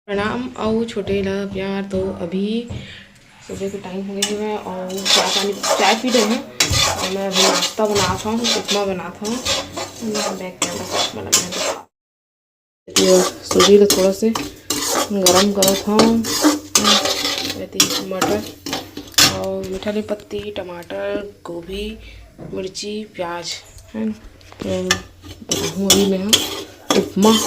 प्रणाम और छोटे ला प्यार। तो अभी सुबह के टाइम हो गए हैं और चाय पी रहे हैं और मैं अभी नाश्ता बनाता हूँ, उपमा बनाता हूँ। बैग के अंदर बना सूजी तो थोड़ा से गरम करा था। मटर और मीठा ली पत्ती, टमाटर, गोभी, मिर्ची, प्याज है बनाऊँ अभी मैं उपमा।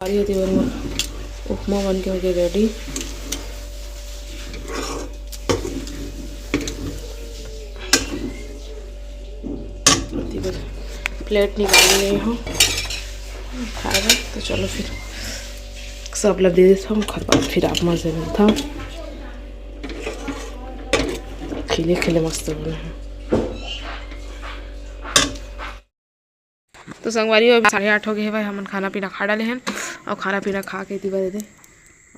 होती है उपमा बन के हो गया रेडी। प्लेट निकाल लिए हूँ खाएगा तो चलो फिर सब लोग दे देता हूँ। खर बाद फिर आप मजे मिलता हूँ। खिले खिले मस्त बने हैं। तो संगवारी 8:30 हो गए है भाई। हम खाना पीना खा डाले हैं और खाना पीना खा के तीबा दे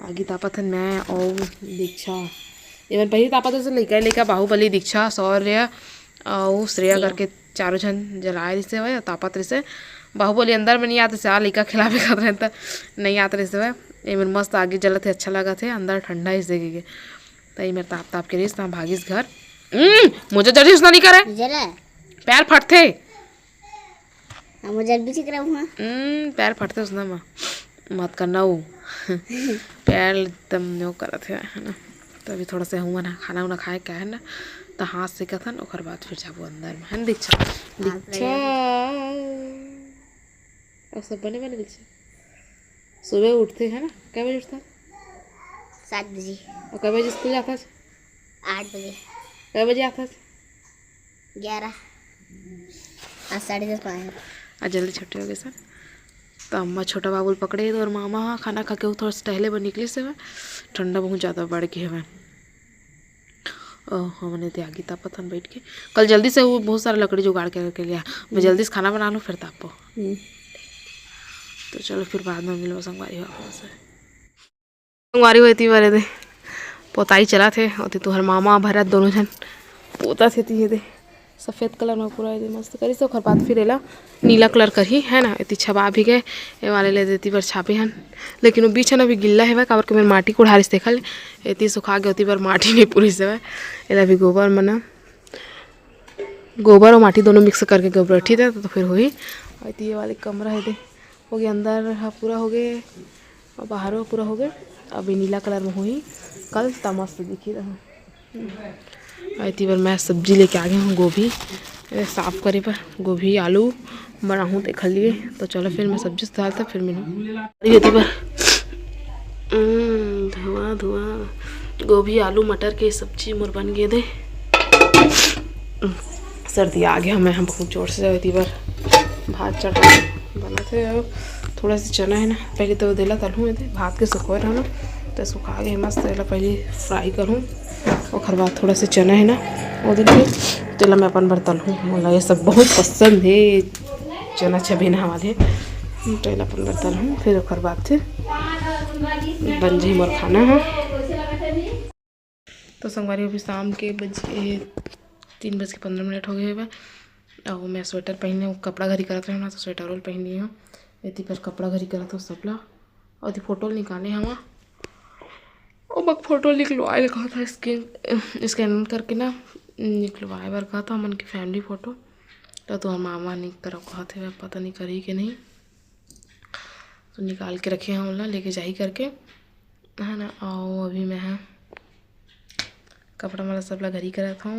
आगे तापत हन मैं और दीक्षा। इवन पहले तापत से लेकर बाहुबली, दीक्षा, शौर्य और श्रेया करके चारों जन जलाए रही भाई। तापत रही से बाहुबली अंदर में नहीं आते से लड़का खिलावे खाते रहे नहीं आते रही से भाई। इवन मस्त आगे जलत है, अच्छा लगा थे। अंदर ठंडा ही देगी तो मेरे ताप ताप के रही भागीस घर। मुझे जल्दी उसना नहीं करे, पैर फटते पैर फटते उसना मत करना वो पैर एकदम नो करत है ना। तो अभी थोड़ा सा हुआ ना खाना उना खाए क्या है ना तो हाथ से कथन और बाद फिर जाबो अंदर में है ना। दीक्षा और सब बने बने दीक्षा सुबह उठते है ना। कै बजे उठता? 7 बजे। और कै बजे स्कूल जाता? 8 बजे। कै बजे आता? 11। आज 10:30 आया। आज जल्दी छुट्टी हो गई सर। तो अम्मा छोटा बाबुल पकड़े और मामा खाना खा के वो थोड़ा सा टहले बन निकले से मैं ठंडा बहुत ज़्यादा बढ़ गई है मैं। हमने त्यागी तापतन बैठ के कल जल्दी से वो बहुत सारा लकड़ी जुगाड़ के लिया। मैं जल्दी से खाना बना लूँ फिर तापो। तो चलो फिर बाद में मिलो। संगवारी हो से संगवारी होती बारे दे पोताई चला थे और तुहर मामा भरत दोनों जन पोता थे ती दे सफ़ेद कलर में पूरा दे मस्त करी सो। खरपात फिर एला नीला कलर कर ही है ना। इतनी छबा भी गए ये वाले ले देती पर छापे हन लेकिन वो बीच है ना अभी गिल्ला है काबर के मैं माटी कुढ़ारिस देखल इतनी सुखा गई होती पर माटी नहीं पूरी से एला भी गोबर मना गोबर और माटी दोनों मिक्स करके गोबर ठीक है तो फिर हुई। और ये वाले कमरा है दे हो गया अंदर हाँ पूरा हो गए और बाहर पूरा हो गए। अभी नीला कलर में हुई कल तमस्त दिखी रहा। इतनी बार मैं सब्जी लेके आ गया हूँ गोभी साफ़ करे पर गोभी आलू बनाऊँ देख लिए। तो चलो फिर मैं सब्जी से डालता फिर मैंने बार धुआं धुआं गोभी आलू मटर के सब्जी मोर बन गए दे। सर्दी आ गया मैं हम बहुत जोर से इतनी बार भात चढ़ा बना थे और थोड़ा सा चना है ना पहले तो दिला तलूँ भात के सुखो रहा ना तो सुखा गए मस्त पहले फ्राई करूँ और बाद थोड़ा सा चना है ना वो दिन फिर तेला मैं अपन बर्तन हूँ मोला ये सब बहुत पसंद है चना चबेना वाले तेला अपन बर्तन हूँ फिर और बाद से बन जी मोर खाना है। तो संगवारी अभी शाम के बजे 3:15 हो गए और मैं स्वेटर पहने कपड़ा घरी करत रहे ना तो स्वेटर रोल पहनी हूँ इतनी पर कपड़ा घरी करत हो सबला और फोटो निकाले हम और बक फोटो निकलवाए कहा था स्कैन करके ना निकलवाए बार कहा था मन की फैमिली फ़ोटो तो हम मामा नहीं करो कहा थे पता नहीं करी कि नहीं तो निकाल के रखे हैं ना लेके जाही करके है ना। और अभी मैं है कपड़ा वाला सबला घरी करा था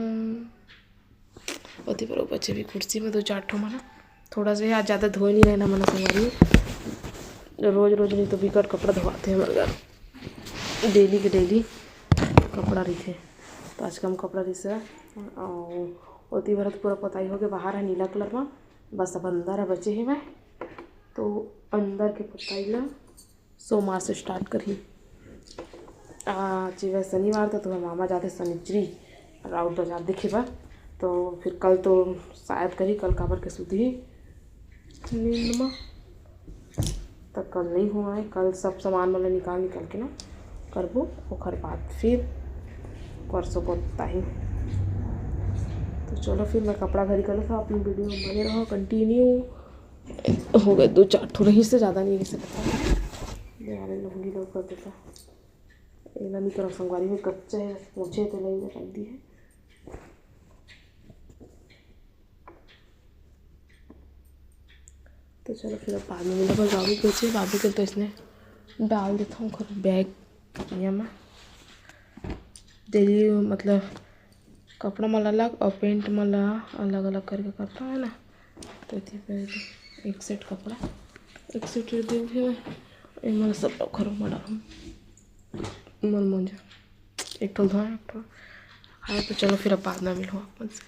उती पर बच्चे भी कुर्सी में 2-4 ठो मना थोड़ा सा आज ज़्यादा धोए नहीं रहना मना संगवारी रोज़ रोज़ नहीं तो बिकट कपड़ा धोवाते हैं हमारे घर डेली के डेली कपड़ा रही थे। तो आज कम कपड़ा रही से और उती भर पूरा पोताई हो गया बाहर है नीला कलर में बस अब अंदर है बचे ही मैं तो अंदर के पोताई ला सोमवार से स्टार्ट करी। आज वह शनिवार था तो मामा जाते शनिचरी राउत बाजार देखे बा तो फिर कल तो शायद करी कल काबर के सुधी नींद में तब कल नहीं हुआ है। कल सब सामान वाला निकाल के ना करबो और बाद फिर परसों को ताही। तो चलो फिर मैं कपड़ा घरी कर था। अपनी वीडियो में बने रहो कंटिन्यू। हो गए 2-4 ठो रही से ज़्यादा नहीं से पता यारे लूँगी लोग कर देता ये नहीं करो संगवारी में कच्चा है मुझे तो नहीं रख दी है। तो चलो फिर अब बाद में मिला बाबू के बाबू के तो इसने डाल देता हूँ खुद बैग या मैं डेली मतलब कपड़ा मला अलग और पेंट मला अलग अलग करके करता है ना। तो एक सेट कपड़ा एक सेट दे मैं सब खरो मरा मन मुझे एक ठो धोए एक ठो खाए। तो चलो फिर अब बाद में मिलो अपन से।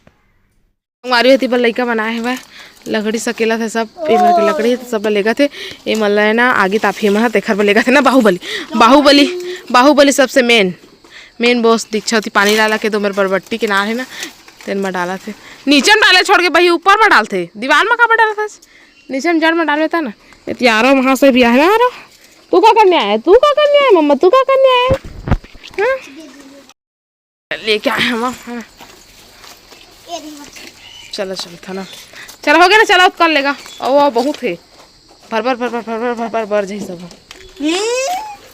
हमारी होती पर लड़का बनाए हुआ लकड़ी सकेला थे सब के लकड़ी तो सब लेगा थे ये मल्ला है ना आगे ताफी में तेखर पर लेगा थे ना बाहुबली बाहुबली बाहुबली सबसे मेन बॉस दीक्षा थी। पानी डाला के तो मेरे बरबट्टी किनारे है ना तेन में डाला थे नीचे में डाले छोड़ के भाई ऊपर में डालते दीवार में कहाँ डाला था नीचे में जड़ में डाल देता ना। यारो वहाँ से भी आए ना यारो तू क्या करने आया तू क्या करने आया मम्मा तू क्या करने आया लेके आए हम चलो चलो था ना चलो हो गया ना चलो कर लेगा और वो बहुत है भर भर भर भर भर भर भर भर भर जही सब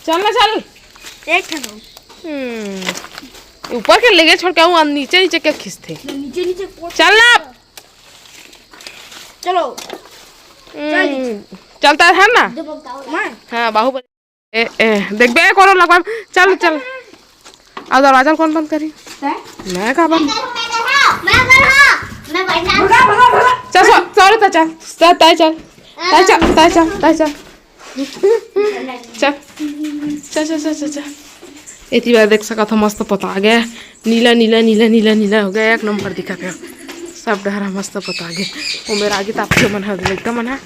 चल ना चल एक ऊपर के लेके छोड़ के वो नीचे नीचे क्या खींचते नीचे नीचे चल ना चलो चलता है ना हाँ बाहुबली देख बे कौन लगवा चल चल अब दरवाजा कौन बंद करी मैं कहाँ बंद चल सॉरी तो चल तय चल तय चल तय चल तय चल चल चल चल चल चल चल इतनी बार देख सका था मस्त पता गया नीला नीला नीला नीला नीला हो गया एक नंबर दिखा गया सब डहरा मस्त पता गया वो मेरा आगे ताप मन है लड़का मन है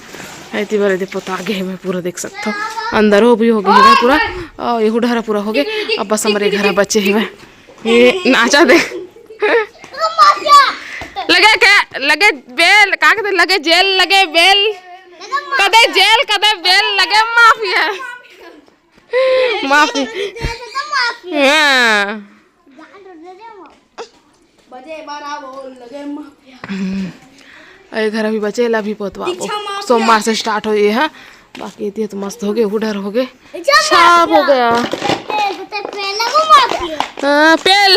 इतनी बार यदि पता गया मैं पूरा देख सकता हूँ अंदर हो भी हो गया पूरा और ये डहरा पूरा हो गया। अब बस हमारे घर बच्चे ही मैं ये नाचा देख लगे क्या लगे बेल का कहते लगे जेल लगे बेल कदे जेल कदे बेल लगे माफिया माफी हाँ अरे घर अभी बचे ला भी पोतवा सोमवार से स्टार्ट हो ये है बाकी ये तो मस्त हो गए उधर हो गए सब हो गया। हाँ पेल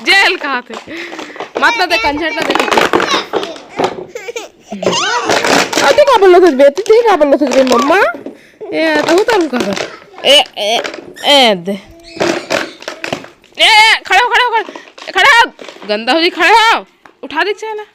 जेल कहाँ थे मतलब देख कंजर देख अति का बोल रहे थे बेटी थी का बोल रहे थे मम्मा ये तो होता रुका कर ए दे ए खड़े हो खड़े हो खड़े हो गंदा हो जी खड़े हो उठा दीजिए ना